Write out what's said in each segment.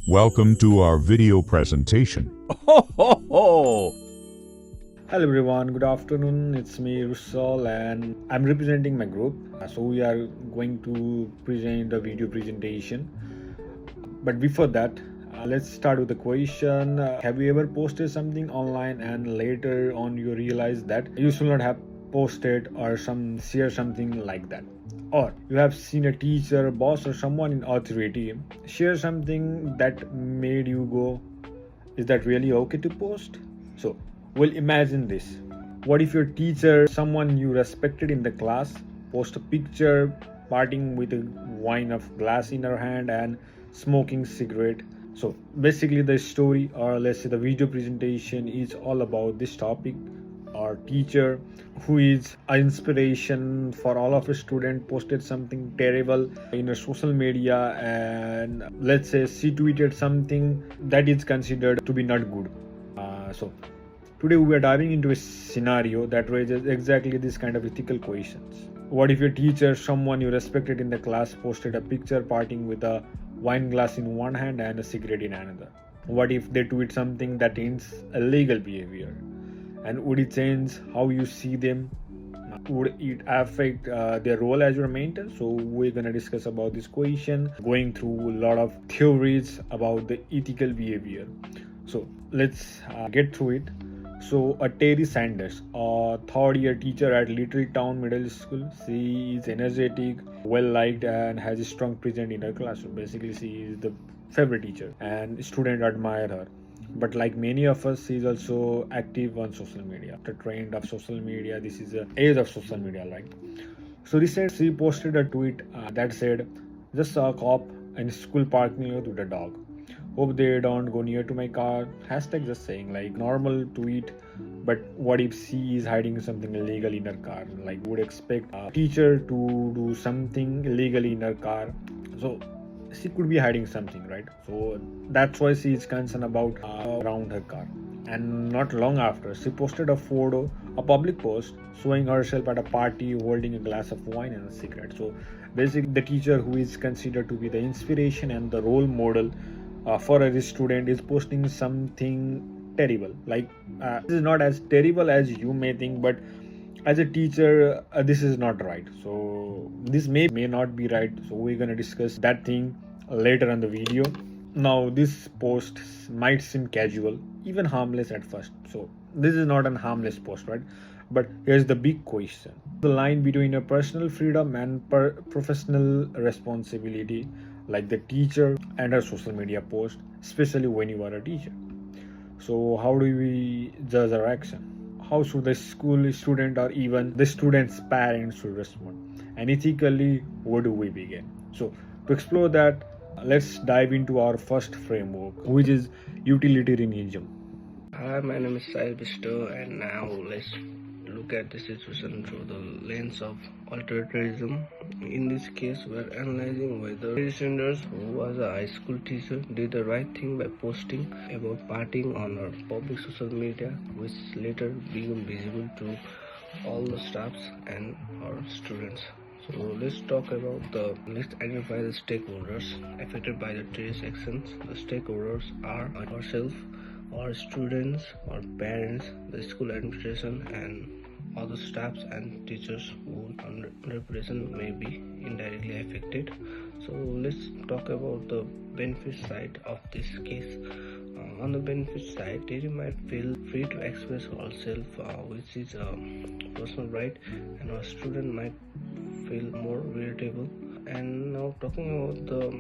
Welcome to our video presentation. Ho, ho, ho. Hello everyone, good afternoon. It's me Russell and I'm representing my group. So we are going to present a video presentation. But before that, let's start with the question. Have you ever posted something online and later on you realize that you should not have posted or share something like that? Or you have seen a teacher, boss, or someone in authority share something that made you go, is that really okay to post? So, well, imagine this. What if your teacher, someone you respected in the class, post a picture partying with a wine of glass in her hand and smoking cigarette? So, basically, the story, or let's say the video presentation, is all about this topic. Our teacher, who is an inspiration for all of her students, posted something terrible in her social media, and let's say she tweeted something that is considered to be not good. So today we are diving into a scenario that raises exactly this kind of ethical questions. What if your teacher, someone you respected in the class, posted a picture partying with a wine glass in one hand and a cigarette in another? What if they tweet something that ends illegal behavior? And would it change how you see them? Would it affect their role as your mentor? So we're gonna discuss about this question, going through a lot of theories about the ethical behavior. So let's get through it. So Terry Sanders, a third-year teacher at Little Town Middle School, she is energetic, well-liked, and has a strong presence in her classroom. Basically, she is the favorite teacher, and students admire her. But like many of us, she is also active on social media. The trend of social media, this is the age of social media, right? So recently, she posted a tweet that said, "Just saw a cop in school parking lot with a dog. Hope they don't go near to my car." Hashtag just saying, like normal tweet. But what if she is hiding something illegal in her car? Like would expect a teacher to do something illegally in her car. So she could be hiding something, right? So that's why she is concerned about around her car. And not long after, she posted a photo, a public post showing herself at a party holding a glass of wine and a cigarette. So basically the teacher, who is considered to be the inspiration and the role model for a student, is posting something terrible. Like this is not as terrible as you may think, but as a teacher, this is not right. So this may not be right. So we're gonna discuss that thing later on the video. Now this post might seem casual, even harmless at first. So this is not an harmless post, right? But here's the big question: the line between your personal freedom and professional responsibility, like the teacher and her social media post, especially when you are a teacher. So how do we judge our action? How should the school student or even the student's parents should respond? And ethically, where do we begin? So to explore that, let's dive into our first framework, which is utilitarianism. Hi, my name is Sai Bisto, and now let's look at the situation through the lens of authoritarianism. In this case, we're analyzing whether Terry Sanders, who was a high school teacher, did the right thing by posting about partying on her public social media, which later became visible to all the staffs and our students. So let's identify the stakeholders affected by the Terry's actions. The stakeholders are ourselves, our students, our parents, the school administration, and other staffs and teachers who represent may be indirectly affected. So let's talk about the benefit side of this case. On the benefit side, Terry might feel free to express herself, which is a personal right, and our student might feel more relatable. And now talking about the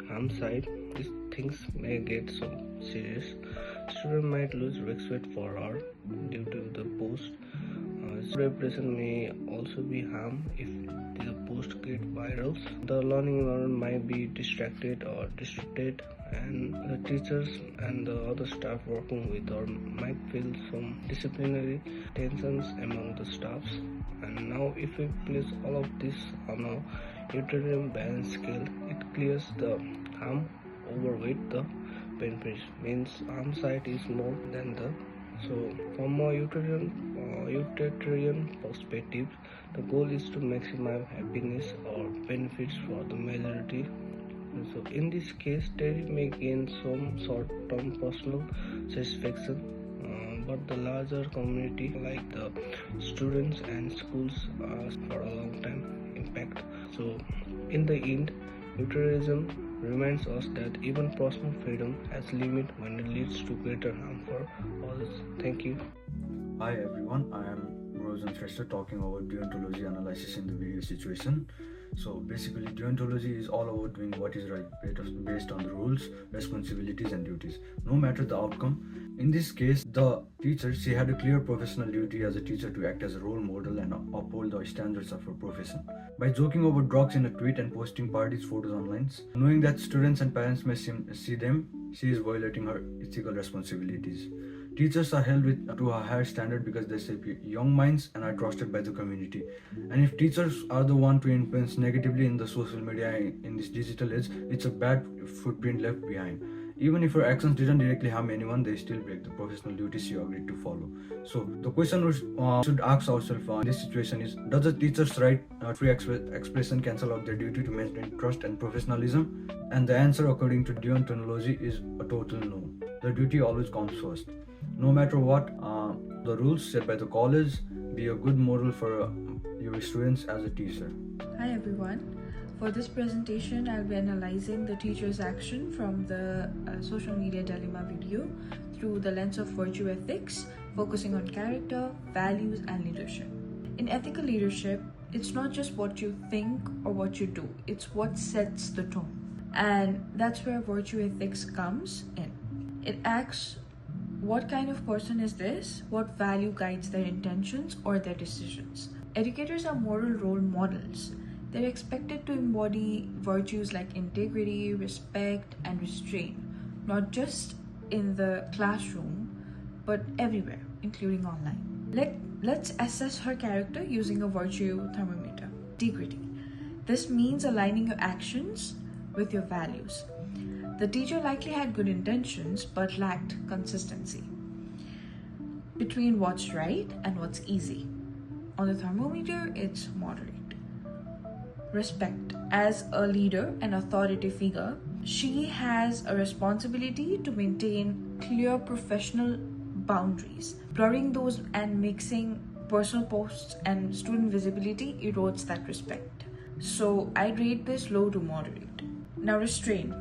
harm side, these things may get so serious. Student might lose respect for her due to the post. Repression may also be harmed if the post get viral. The learning environment might be distracted or disrupted, and the teachers and the other staff working with her might feel some disciplinary tensions among the staffs. And now if we place all of this on a utilitarian balance scale, it clears the harm overweight the benefits, means harm side is more than the. So from a utilitarian perspective, the goal is to maximize happiness or benefits for the majority So in this case, Terry may gain some short-term personal satisfaction, but the larger community, like the students and schools, for a long time impact. So in the end, utilitarianism reminds us that even personal freedom has limit when it leads to greater harm for others. Thank you. Hi everyone, I am Rosen Shrestha talking about deontology analysis in the video situation. So basically, deontology is all about doing what is right based on the rules, responsibilities, and duties, no matter the outcome. In this case, the teacher, she had a clear professional duty as a teacher to act as a role model and uphold the standards of her profession. By joking over drugs in a tweet and posting parties photos online, knowing that students and parents may see them, she is violating her ethical responsibilities. Teachers are held to a higher standard because they shape young minds and are trusted by the community. And if teachers are the one to influence negatively in the social media in this digital age, it's a bad footprint left behind. Even if her actions didn't directly harm anyone, they still break the professional duties she agreed to follow. So the question we should ask ourselves in this situation is: does a teacher's right free expression cancel out their duty to maintain trust and professionalism? And the answer, according to deontology, is a total no. The duty always comes first. No matter what the rules set by the college, be a good model for your students as a teacher. Hi everyone. For this presentation, I'll be analyzing the teacher's action from the social media dilemma video through the lens of virtue ethics, focusing on character, values, and leadership. In ethical leadership, it's not just what you think or what you do, it's what sets the tone. And that's where virtue ethics comes in. It asks, what kind of person is this? What value guides their intentions or their decisions? Educators are moral role models. They're expected to embody virtues like integrity, respect, and restraint, not just in the classroom, but everywhere, including online. Let's assess her character using a virtue thermometer. Integrity. This means aligning your actions with your values. The teacher likely had good intentions but lacked consistency between what's right and what's easy. On the thermometer, it's moderate. Respect. As a leader and authority figure, she has a responsibility to maintain clear professional boundaries. Blurring those and mixing personal posts and student visibility erodes that respect. So I'd rate this low to moderate. Now, restraint.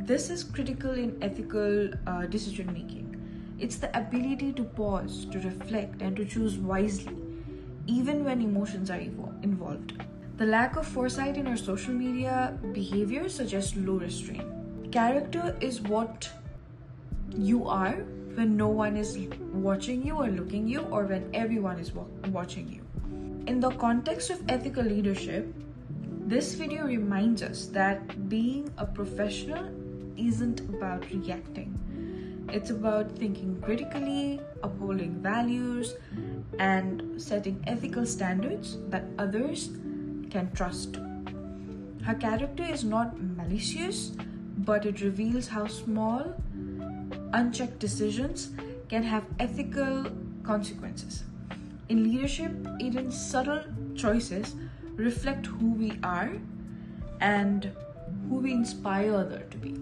This is critical in ethical decision making. It's the ability to pause, to reflect, and to choose wisely, even when emotions are involved. The lack of foresight in our social media behavior suggests low restraint. Character is what you are when no one is watching you or looking you, or when everyone is watching you. In the context of ethical leadership, this video reminds us that being a professional isn't about reacting. It's about thinking critically, upholding values, and setting ethical standards that others can trust. Her character is not malicious, but it reveals how small, unchecked decisions can have ethical consequences. In leadership, even subtle choices reflect who we are and who we inspire others to be.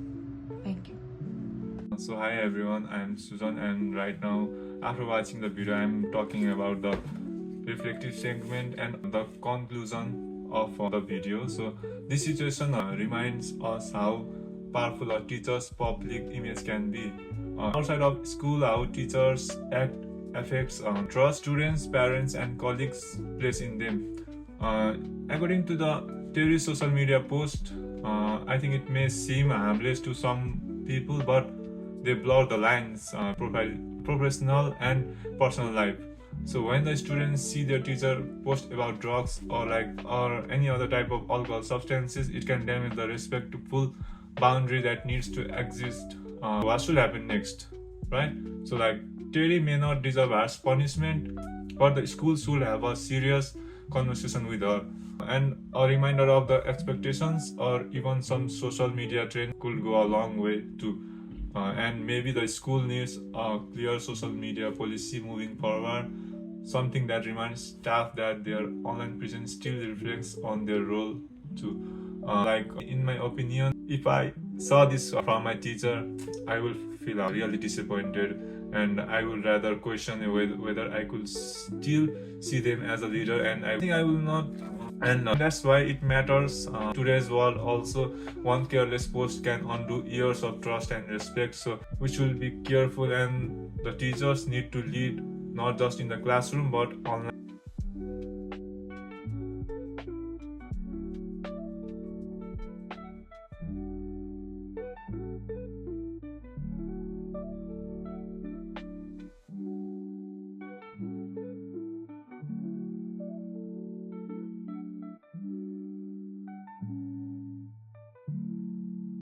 Thank you. So hi everyone, I am Susan, and right now after watching the video I am talking about the reflective segment and the conclusion of the video. So this situation reminds us how powerful a teacher's public image can be. Outside of school, how teachers act affects trust students, parents, and colleagues place in them. According to the Terry social media post, I think it may seem harmless to some people, but they blur the lines professional and personal life. So when the students see their teacher post about drugs or any other type of alcohol substances, it can damage the respectful boundary that needs to exist. What should happen next, right? So Terry may not deserve harsh punishment, but the school should have a serious conversation with her. And a reminder of the expectations or even some social media trend could go a long way too. And maybe the school needs a clear social media policy moving forward, something that reminds staff that their online presence still reflects on their role too. In my opinion, if I saw this from my teacher, I will feel really disappointed, and I would rather question whether I could still see them as a leader, and I think I will not. And that's why it matters. Today's world also, one careless post can undo years of trust and respect, so we should be careful, and the teachers need to lead not just in the classroom but online.